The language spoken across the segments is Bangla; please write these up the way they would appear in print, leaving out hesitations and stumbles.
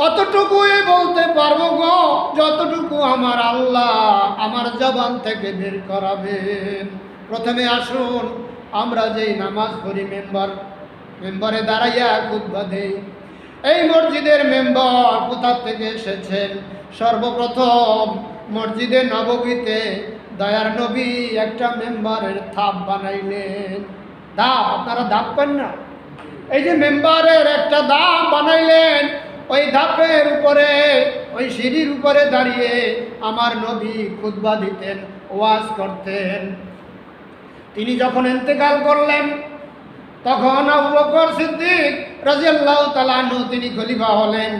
অতটুকুই বলতে পারবো গো যতটুকু আমার আল্লাহ আমার জবান থেকে বের করাবেন। প্রথমে আসুন আমরা যেই নামাজ পড়ি মেম্বারে দাঁড়াইয়া খুতবা দেই। এই মসজিদের মেম্বার কোথা থেকে এসেছেন? সর্বপ্রথম মসজিদে নববীতে দয়ার নবী একটা মেম্বারের ধাপ বানাইলেন। ধাপ, আপনারা ধাপ পান না? এই যে মেম্বারের একটা ধাপ বানাইলেন, ওই ধাপের উপরে ওই সিঁড়ির উপরে দাঁড়িয়ে আমার নবী খুতবা দিতেন, ওয়াজ করতেন। তিনি যখন ইন্তেকাল করলেন তখন আবু বকর সিদ্দিক রাদিয়াল্লাহু তাআলা আনহু তিনি খলিফা হলেন।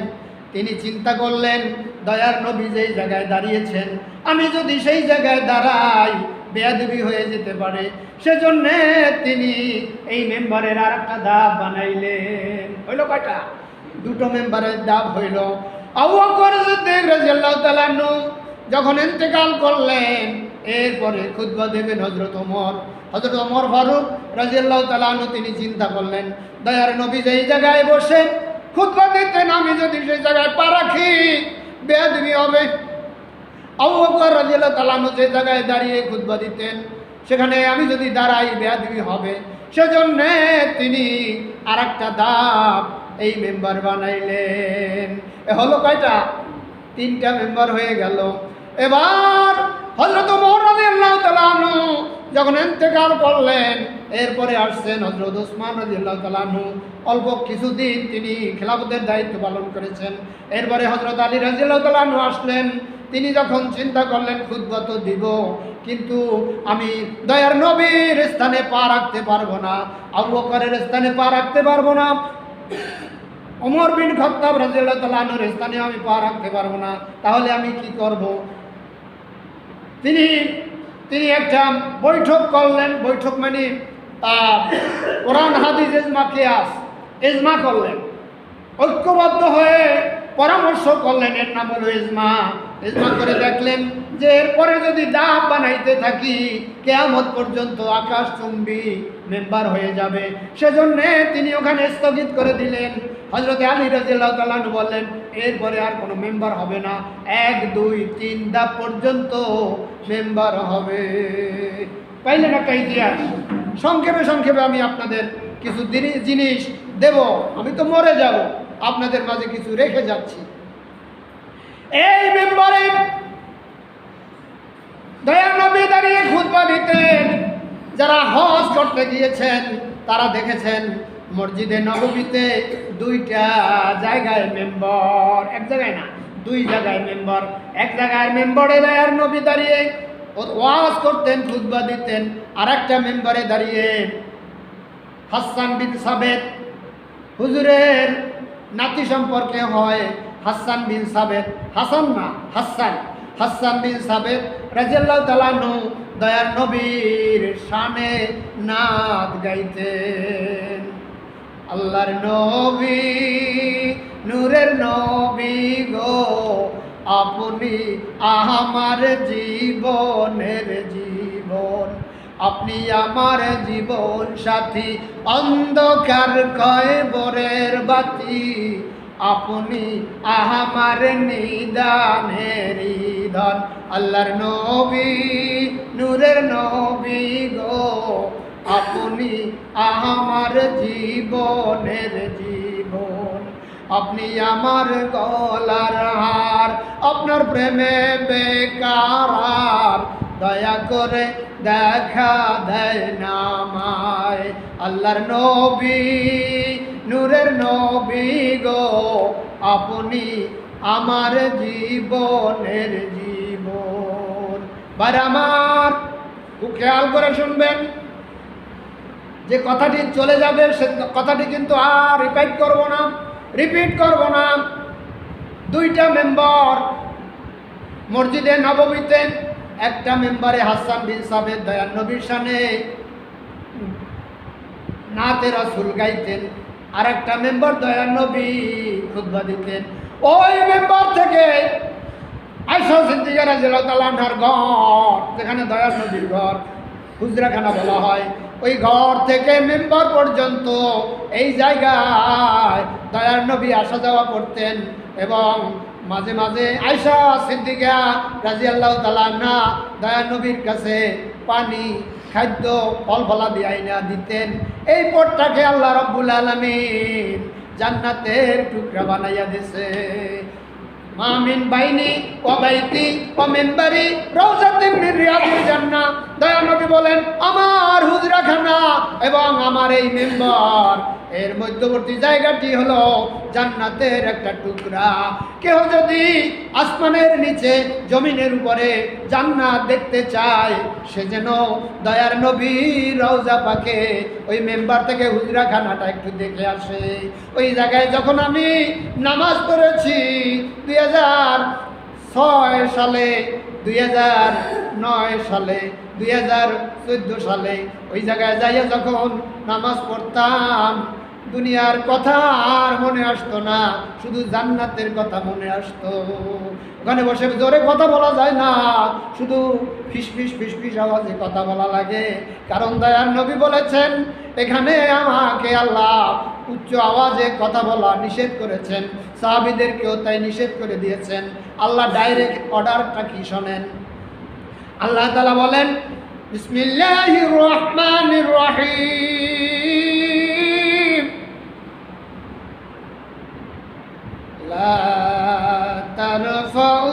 তিনি চিন্তা করলেন দয়ার নবী যেই জায়গায় দাঁড়িয়েছেন আমি যদি সেই জায়গায় দাঁড়াই বেয়াদবি হয়ে যেতে পারে, সেজন্যে তিনি এই মেম্বারের আর একটা ধাপ বানাইলেন। হইল কয়টা? দুটো মেম্বারের ধাপ হইল। আবু বকর সিদ্দিক রাদিয়াল্লাহু তাআলা আনহু যখন ইন্তেকাল করলেন এরপরে খুতবা দেবেন হযরত ওমর ফারুক রাদিয়াল্লাহু তাআলা আনহু তিনি চিন্তা করলেন দয়ার নবী যেই জায়গায় বসে খুতবা দিতেন আমি যদি সেই জায়গায় পা রাখি বেয়াদবি হবে। আবু বকর রাদিয়াল্লাহু তাআলা আনহু যে জায়গায় দাঁড়িয়ে খুতবা দিতেন সেখানে আমি যদি দাঁড়াই বেয়াদবি হবে, সেজন্য তিনি আর একটা ধাপ এই মেম্বার বানাইলেন। এ হলো কয়টা? তিনটা মেম্বার হয়ে গেল। এবার হযরত ওমর রাদিয়াল্লাহু তাআলা আনহু যখন ইন্তেকাল করলেন এরপরে আসছেন হযরত ওসমান রাদিয়াল্লাহু তাআলা আনহু। অল্প কিছুদিন তিনি খেলাফতের দায়িত্ব পালন করেছেন। এরপরে হযরত আলী রাদিয়াল্লাহু তাআলা আনহু আসলেন। তিনি যখন চিন্তা করলেন খুতবা তো দিব, কিন্তু আমি দয়ার নবীর স্থানে পা রাখতে পারবো না, আবু বকরের স্থানে পা রাখতে পারবো না, ওমর বিন খাত্তাব রাদিয়াল্লাহু তাআলা আনহুর স্থানে আমি পা রাখতে পারবো না, তাহলে আমি কি করব? তিনি একটা বৈঠক করলেন। বৈঠক মানে কোরআন হাদিস ইজমা করলেন, ঐক্যবদ্ধ হয়ে পরামর্শ করলেন। এর নাম হলো ইজমা করে দেখলেন যে এরপরে যদি ধাপ বানাইতে থাকি কিয়ামত পর্যন্ত আকাশচুম্বী মেম্বার হয়ে যাবে, সেজন্য তিনি ওখানে স্থগিত করে দিলেন। হযরত আলী রাদিয়াল্লাহু তাআলা আনহু বললেন এরপরে আর কোনো মেম্বার হবে না, 1 2 3 ধাপ পর্যন্ত মেম্বার হবে। পাইলেন একটা ইতিহাস। সংক্ষেপে আমি আপনাদের কিছু জিনিস দেব, আমি তো মরে যাব, আপনাদের মাঝে কিছু রেখে যাচ্ছি। এই মেম্বারে দয়ার নবী দাঁড়িয়ে খুতবা দিতেন। যারা হজ করতে গিয়েছেন তারা দেখেছেন মসজিদে নববীতে 2টা জায়গায় মেম্বার, এক জায়গায় না 2 জায়গায় মেম্বার। এক জায়গায় মেম্বারে দয়ার নবী দাঁড়িয়ে ওয়াজ করতেন, খুতবা দিতেন, আর একটা মেম্বারে দাঁড়িয়ে হাসান বিন সাবেত হুজুরের নাতি সম্পর্কে হয় হাসান বিন সাবেত, হাসান বিন সাবেত রাদিয়াল্লাহু তাআলা আনহু দয়ার নবীর শানে নাত গাইতেন। আল্লাহর নবী নূরের নবী গো আপনি আমার জীবনের জীবন, আপনি আমার জীবন সাথী, অন্ধকার কয়বরের বাতি, আপনি আমার নিদানের ধন। আল্লাহর নবী নূরের নবী গো আপনি আমার জীবনের জীবন, আপনি আমার গলার হার, আপনার প্রেমে বেকার, দয়া করে দেখা দেয় নামায়। আল্লাহর নবী নূরের নবী গো আপনি আমার জীবনের জীবন। ভাই আমার খুব খেয়াল করে শুনবেন, যে কথাটি চলে যাবে সে কথাটি কিন্তু আর রিপিট করব না। 2টা মেম্বার মসজিদে নববীতে, একটা মেম্বারে হাসান বিন সাবেত দয়ার নবীর শানে নাতে রাসূল গাইতেন, আর একটা মেম্বার দয়ার নবী খুতবা দিতেন। ওই মেম্বার থেকে আয়েশা সিদ্দিকা রাদিয়াল্লাহু তাআলা আনহার ঘর, যেখানে দয়ার নবীর ঘর হুজরাখানা বলা হয়, ওই ঘর থেকে মেম্বার পর্যন্ত এই জায়গায় দয়ার নবী আসা যাওয়া করতেন। এবং মাঝে মাঝে আয়েশা সিদ্দিকা রাদিয়াল্লাহু তাআলা আনহা দয়ার নবীর কাছে পানি, খাদ্য, ফল ফলাদি আইনা দিতেন। এই পথটাকে আল্লাহ রাব্বুল আলামিন জান্নাতের টুকরা বানাইয়া দিছে। মা মিন বাইনি ওয়া বাইতি ওয়া মিনবারি রাউযাতিন মিন রিয়াদিল জান্নাহ। দয়ার নবী বলেন, আমার হুজরাখানা এবং আমার এই মেম্বার এর মধ্যবর্তী জায়গাটি হলো জান্নাতের একটা টুকরা। কেউ যদি আসমানের নিচে জমিনের উপরে জান্নাত দেখতে চায়, সে যেন দয়ার নবীর রওজা পাকে ওই মেম্বার থেকে হুজরাখানাটা একটু দেখে আসে। ওই জায়গায় যখন আমি নামাজ পড়েছি 2006 সালে, 2009 সালে, 2014 সালে, ওই জায়গায় যাইয়া যখন নামাজ পড়তাম, দুনিয়ার কথা আর মনে আসতো না, শুধু জান্নাতের কথা মনে আসতো। ওখানে বসে জোরে কথা বলা যায় না, শুধু ফিসফিস ফিসফিস আওয়াজে কথা বলা লাগে। কারণ দয়ার নবী বলেছেন, এখানে আমাকে আল্লাহ উচ্চ আওয়াজে কথা বলা নিষেধ করেছেন, সাহাবীদেরকেও তাই নিষেধ করে দিয়েছেন। আল্লাহ ডাইরেক্ট অর্ডারটা কি শোনেন। আল্লাহ তাআলা বলেন, বিসমিল্লাহির রহমানির রহিম, লা তারফাউ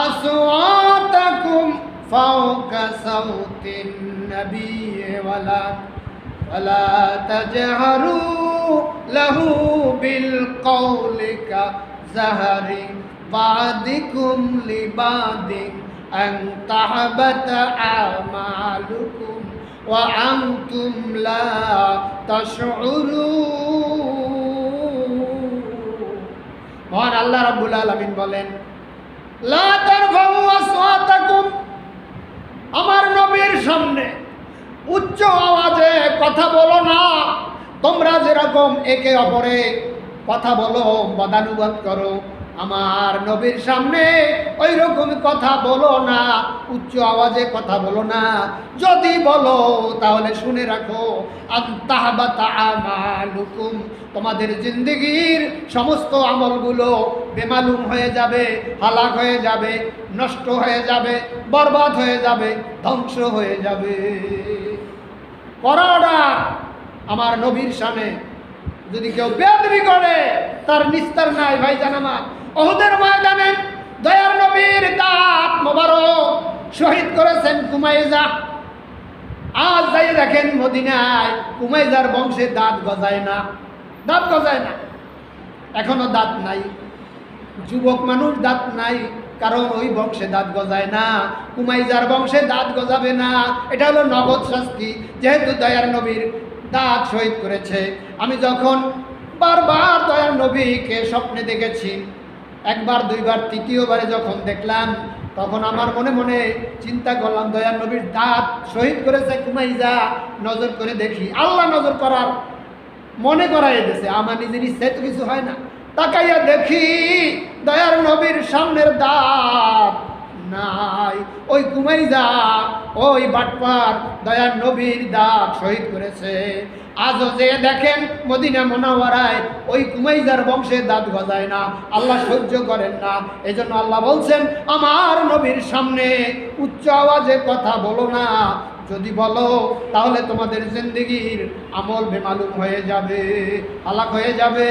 আসওয়াতাকুম ফাওকা সাউতিন নাবিয়্যি ওয়ালা তাজহারু লাহু বিল কওলি কাযাহরি বাদিকুম লিবাদিন আন তাহবাতা আমালুকুম ওয়া আনতুম লা তাশউরুন। মহান আল্লাহ রাব্বুল আলামিন বলেন, লা তারফাউ আসওয়াতাকুম, আমার নবীর সামনে উচ্চ আওয়াজে কথা বলো না। তোমরা যেরকম একে অপরে কথা বলো, বদানুবাদ করো, আমার নবীর সামনে ওই রকম কথা বলো না, উচ্চ আওয়াজে কথা বলো না। যদি বলো তাহলে শুনে রাখো, আনতাহবাতা আমালুকুম, তোমাদের জিন্দেগির সমস্ত আমলগুলো বেমালুম হয়ে যাবে, হালাক হয়ে যাবে, নষ্ট হয়ে যাবে, বরবাদ হয়ে যাবে, ধ্বংস হয়ে যাবে। পরাডা আমার নবীর সামনে যদি কেউ বেয়াদবি করে, তার নিস্তার নাই। ভাইজান আমার, উহুদের ময়দানে দয়ার নবীর দাঁত মোবারক শহীদ করেছেন কুমাইজা। আজ যাই দেখেন মদিনায় কুমাইজার বংশে দাঁত গজায় না, দাঁত গজায় না, এখনো দাঁত নাই। যুবক মানুষ দাঁত নাই, কারণ ওই বংশে দাঁত গজায় না। কুমাইজার বংশে দাঁত গজাবে না, এটা হলো নগদ শাস্তি, যেহেতু দয়ার নবীর দাঁত শহীদ করেছে। আমি যখন বারবার দয়ার নবীকে স্বপ্নে দেখেছি, একবার দুইবার, তৃতীয়বারে যখন দেখলাম, তখন আমার মনে মনে চিন্তা করলাম, দয়ার নবীর দাঁত শহীদ করেছে কুমাইজা, নজর করে দেখি। আল্লাহ নজর করার মনে করাই দিয়েছে, আমার নিজের ইচ্ছায় তো কিছু হয় না। তাকাইয়া দেখি দয়ার নবীর সামনের দাঁত নাই। ওই কুমাইজা, ওই বাটপার দয়ার নবীর দাঁত শহীদ করেছে। আজও যে দেখেন মদিনা মুনাওয়ারায় ওই কুমাইজার বংশে দাঁত গজায় না, আল্লাহ সহ্য করেন না। এজন্য আল্লাহ বলছেন, আমার নবীর সামনে উচ্চ আওয়াজে কথা বলো না। যদি বলো তাহলে তোমাদের জিন্দেগির আমল বেমালুম হয়ে যাবে, হালাক হয়ে যাবে,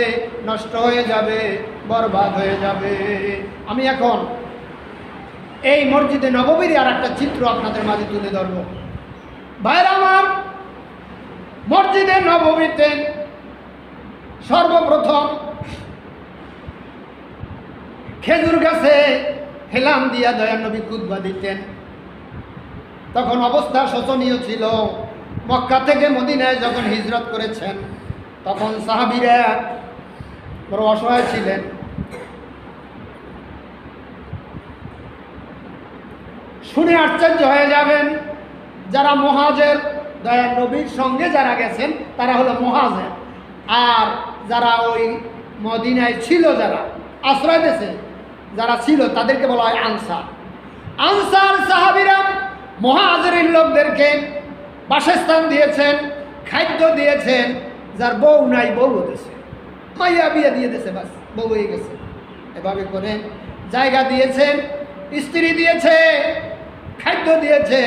নষ্ট হয়ে যাবে, বরবাদ হয়ে যাবে। আমি এখন এই মসজিদে নববীর আর একটা চিত্র আপনাদের মাঝে তুলে ধরব। ভাইরা আমার, মসজিদে নববীতে সর্বপ্রথম খেজুর গাছে হেলাম দিয়া দয়ার নবী খুতবা দিতেন। তখন অবস্থা শোচনীয় ছিল। মক্কা থেকে মদিনায় যখন হিজরত করেছেন, তখন সাহাবীরা বড় অসহায় ছিলেন। শুনে আশ্চর্য হয়ে যাবেন, যারা মুহাজির, দয়ার নবীর সঙ্গে যারা গেছেন তারা হলো মুহাজির, আর যারা ওই মদিনায় ছিল, যারা আশ্রয় দিয়েছে, যারা ছিল, তাদেরকে বলা হয় আনসার। আনসার সাহাবীরা মুহাজিরিন লোকদেরকে বাসস্থান দিয়েছেন, খাদ্য দিয়েছেন, যার বউ নাই বউ দিয়েছে, মাইয়া বিয়ে দিয়ে দিয়েছে, বাস বউ হয়ে গেছে। এভাবে করে জায়গা দিয়েছেন, স্ত্রী দিয়েছে, খাদ্য দিয়েছে।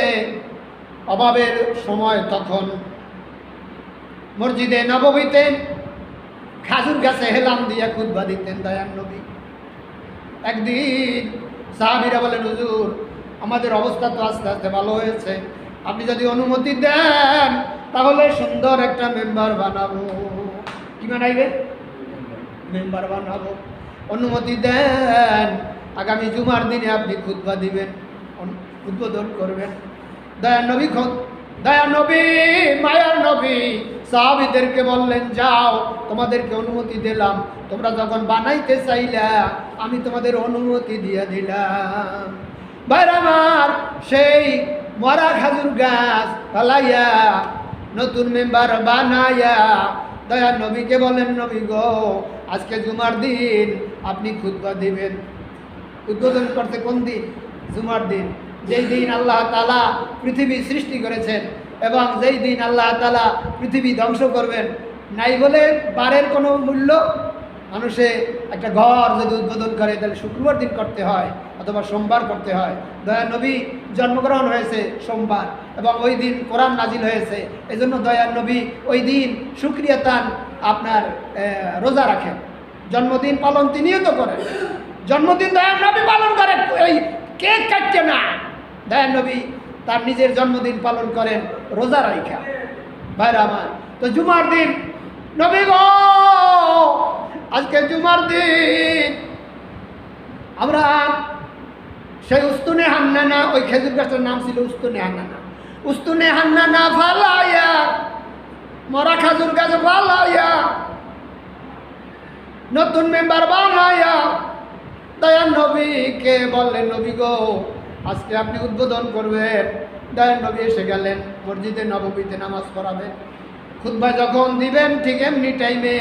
অভাবের সময় তখন মসজিদে নববীতে খাজুর গাছে হেলাম দিয়া খুতবা দিতেন দয়ার নবী। একদিন সাহাবীরা বলেন, হুজুর আমাদের অবস্থা তো আস্তে আস্তে ভালো হয়েছে, আপনি যদি অনুমতি দেন তাহলে সুন্দর একটা মেম্বার বানাবো। কি বানাইবে? মেম্বার বানাবো। অনুমতি দেন, আগামী জুমার দিনে আপনি খুতবা দিবেন, উদ্বোধন করবেন। দয়ার নবী মায়ার নবী সাহাবীদেরকে বললেন, যাও তোমাদেরকে অনুমতি দিলাম, তোমরা যখন বানাইতে চাইলা আমি তোমাদের অনুমতি দিয়ে দিলাম। ভাইরা আমার, সেই মরা খাজুর গাছ ফালাইয়া নতুন মেম্বার বানাইয়া দয়ার নবীকে বলেন, নবী গো আজকে জুমার দিন আপনি খুতবা দিবেন। উদ্বোধন করতে কোন দিন? জুমার দিন, যেই দিন আল্লাহ তাআলা পৃথিবী সৃষ্টি করেছেন এবং যেই দিন আল্লাহ তাআলা পৃথিবী ধ্বংস করবেন। নাই বলে বারের কোনো মূল্য। মানুষে একটা ঘর যদি উদ্বোধন করে তাহলে শুক্রবার দিন করতে হয় অথবা সোমবার করতে হয়। দয়ার নবী জন্মগ্রহণ হয়েছে সোমবার এবং ওই দিন কোরআন নাজিল হয়েছে। এজন্য দয়ার নবী ওই দিন শুকরিয়াতান আপনার রোজা রাখেন। জন্মদিন পালন তিনিও তো করেন। জন্মদিন দয়ার নবী পালন করেন, ওই কেক কাটছে না। দয়ার নবী তার নিজের জন্মদিন পালন করেন রোজা রাইখা। ভাইরা আমার, তো জুমার দিন নবী গো আজকে জুমার দিন আমরা সেই উস্তুনে হান্নানা, ওই খেজুর গাছের নাম ছিল উস্তুনে হান্নানা, উস্তুনে হান্নানা ফালাইয়া, মরা খাজুর গাছ ফালাইয়া নতুন মেম্বার বানাইয়া দয়ার নবীকে বললেন, নবী গো আজকে আপনি উদ্বোধন করবেন। দয়ার নবী এসে গেলেন, মসজিদে নববীতে নামাজ পড়াবেন। খুতবা যখন দিবেন ঠিক এমনি টাইমে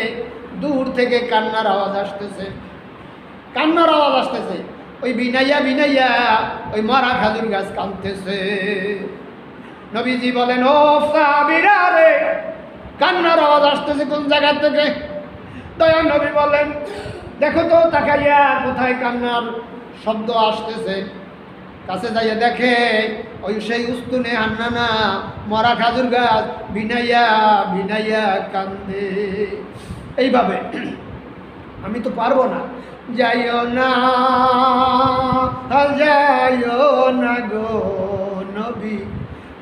দূর থেকে কান্নার আওয়াজ আসতেছে, কান্নার আওয়াজ আসতেছে। ওই বিনাইয়া বিনাইয়া ওই মরা খাজুর গাছ কাঁদতেছে। নবীজি বলেন, ও সাহাবীরা রে, কান্নার আওয়াজ আসতেছে কোন জায়গা থেকে? দয়ার নবী বলেন, দেখো তো তাকাইয়া কোথায় কান্নার শব্দ আসতেছে। কাছে যাইয়া দেখে ওই সেই উস্তুনে হান্নানা মরা খাজুর গাছ বিনাইয়া বিনাইয়া কান্দে। এইভাবে আমি তো পারবো না, যাইও না যাইও না গো নবী,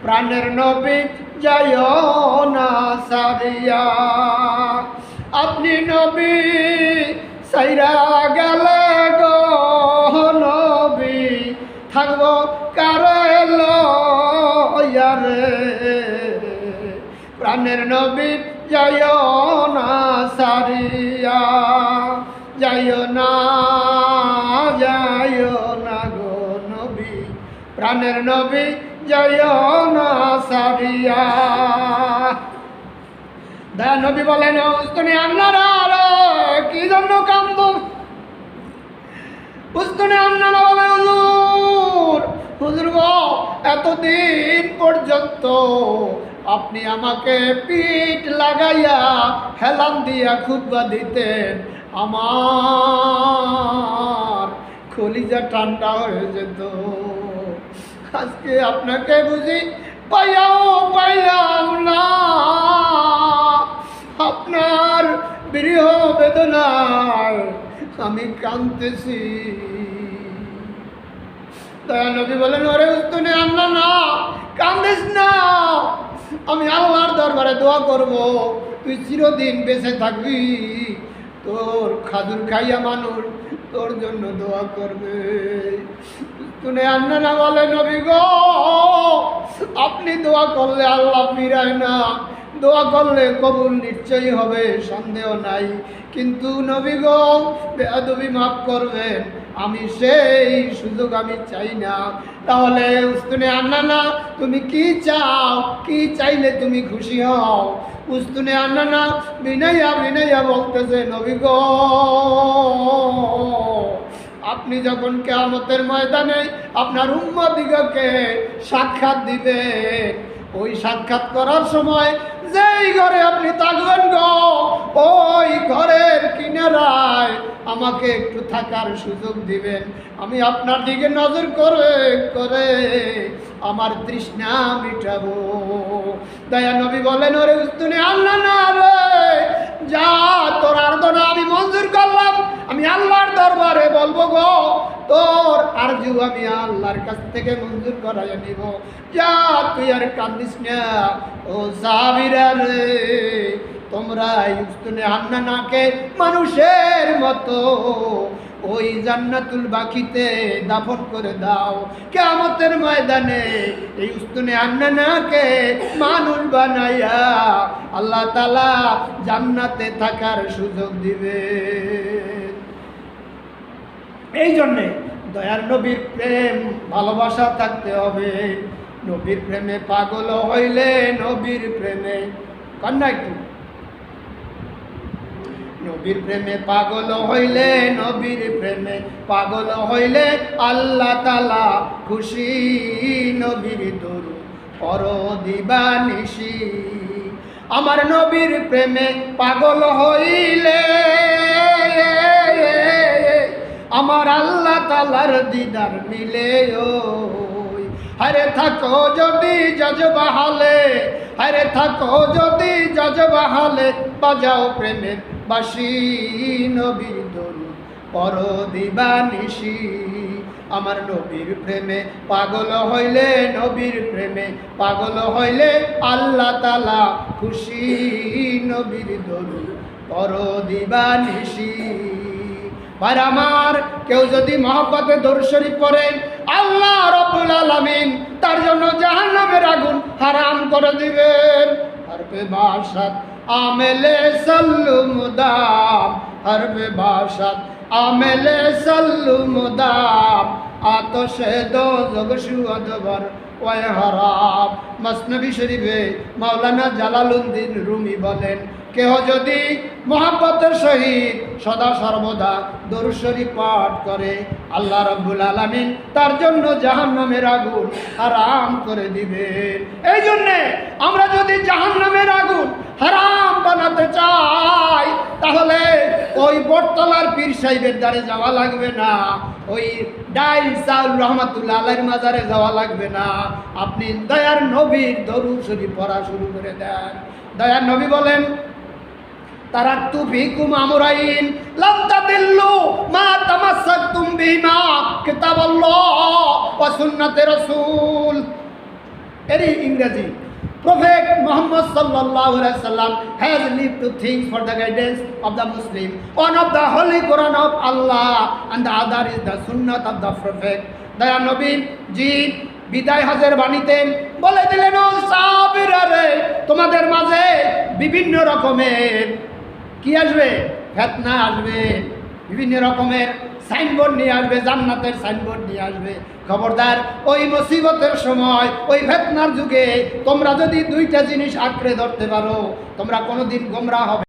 প্রাণের নবী যাইও না সারিয়া। আপনি নবী সাইরা গেলে গো নবী, থাকবো কারে লয়ারে। প্রাণের নবী যাইও না সারিয়া, যাইও না গো নবী, প্রাণের নবী যাইও না সারিয়া। দয়া নবী বলেন, উস্তুনে আপনারা কি জন্য কান্দ? উস্তুনে আপনারা বলে, হুজুর হুজুর গো এতদিন পর্যন্ত আপনি আমাকে পিঠ লাগাইয়া হেলান দিয়া খুতবা দিতেন, আমার কলিজা ঠান্ডা হয়ে যেত। আজকে আপনাকে বুঝি পাইলাম না, আপনার বিরহ বেদনায় আমি কাঁদতেছি। দয়া নবী বলেন, ওরে উস্তুনে হান্নানা কান্দিস না, আমি আল্লাহর দরবারে দোয়া করব, তুই চিরদিন বেঁচে থাকবি, তোর খাজুর খাইয়া মানুষ তোর জন্য দোয়া করবে। উস্তুনে হান্নানা বলে, নবী গো আপনি দোয়া করলে আল্লাহ ফিরায় না, দোয়া করলে কবুল নিশ্চয়ই হবে, সন্দেহ নাই। কিন্তু নবী গো বেয়াদবি মাফ করবেন, আমি সেই সুযোগ আমি চাই না। তাহলে উস্তুনে হান্নানা তুমি কি চাও? কি চাইলে তুমি খুশি হও? উস্তুনে হান্নানা বিনাইয়া বিনাইয়া বলতেছে, নবী গো আপনি যখন কিয়ামতের ময়দানে আপনার উম্মতদিগকে সাক্ষাৎ দিবেন, ওই সাক্ষাৎ করার সময় যেই ঘরে আপনি থাকবেন গো ওই ঘরের কিনারায় আমাকে একটু থাকার সুযোগ দিবেন। আমি আপনার দিকে নজর করে করে আমার তৃষ্ণা মিটাবো। দয়া নবী বলেন, ওরে উস্তুনে আল্লাহ না রে, যা তোর আরাধনা আমি মঞ্জুর করলাম। আমি আল্লাহর দরবারে বলবো গো তোর আরজু আমি আল্লাহর কাছ থেকে মঞ্জুর করাইয়া নিব। যা তুই আর কান্দিস না। ও সাহাবীরা রে, তোমরা উস্তুনে হান্নানাকে মানুষের মতো ওই জান্নাতুল বাকিতে দাফন করে দাও। কিয়ামতের ময়দানে এই উস্তুনে হান্নানাকে মানুষ বানাইয়া আল্লাহ তাআলা জান্নাতে থাকার সুযোগ দিবে। এই জন্যে দয়ার নবীর প্রেম ভালোবাসা থাকতে হবে। নবীর প্রেমে পাগল হইলে নবীর প্রেমে কন্যা একটু নবীর প্রেমে পাগল হইলে নবীর প্রেমে পাগল হইলে আল্লাহ তাআলা খুশি। নবীর দরুদ পড়ো দিবানিশি। আমার নবীর প্রেমে পাগল হইলে আমার আল্লাহ তাআলার দিদার মিলে। ওই হরে থাকো যদি জজবাহালে, হরে থাকো যদি জজবাহালে, বাজাও প্রেমের বাঁশি। নবীর দরুদ পড়ো দিবানিশি। আমার নবীর প্রেমে পাগল হইলে নবীর প্রেমে পাগল হইলে আল্লাহ তাআলা খুশি। নবীর দরুদ পড়ো দিবানিশি। ভাই আমার, কেউ যদি মহব্বতে দরুদ শরীফ পড়ে আল্লাহ রাব্বুল আলামিন তার জন্য জাহান্নামের আগুন হারাম করে দিবেন। হরফে বাসাত আমেলে সাল্লু মুদাম, হরফে বাসাত আমেলে সাল্লু মুদাম, আতশে দোজখ সুअदबर ওয়াই হারাম। মসনবী শরীফে মাওলানা জালালউদ্দিন রুমি বলেন, কেহ যদি মহব্বতের সহিত সদা সর্বদা দরুদ শরীফ পাঠ করে আল্লাহ রাব্বুল আলামিন তার জন্য জাহান্নামের আগুন হারাম করে দিবেন। এই জন্যে আমরা যদি জাহান্নামের আগুন হারাম বানাতে চাই তাহলে ওই বটতলার পীর সাহেবের দ্বারে যাওয়া লাগবে না, ওই ডাইল চাউল রহমাতুল্লাহ আলাইহির মাজারে যাওয়া লাগবে না। আপনি দয়ার নবীর দরুদ শরীফ পড়া শুরু করে দেন। দয়ার নবী বলেন, তারাকতু ফিকুম আমরাইন লাম তাদিল্লু মা তামাসসাকতুম বিহিমা কিতাবাল্লাহ ওয়া সুন্নাতে রাসূল। এরই ইংরেজি, Prophet Muhammad sallallahu alaihi wasallam has lived to things for the guidance of the Muslim. One of the Holy Quran of Allah and the other is the Sunnah of the Prophet. দয়া নবী জি বিদায় হজের বাণীতে বলে দিলেন, ও সাহাবীরা রে, তোমাদের মাঝে বিভিন্ন রকমের কি আসবে, ফিতনা আসবে, বিভিন্ন রকমের সাইনবোর্ড নিয়ে আসবে, জান্নাতের সাইনবোর্ড নিয়ে আসবে। খবরদার, ওই মুসিবতের সময়, ওই ফিতনার যুগে তোমরা যদি দুইটা জিনিস আঁকড়ে ধরতে পারো, তোমরা কোনোদিন গোমরাহ হবে।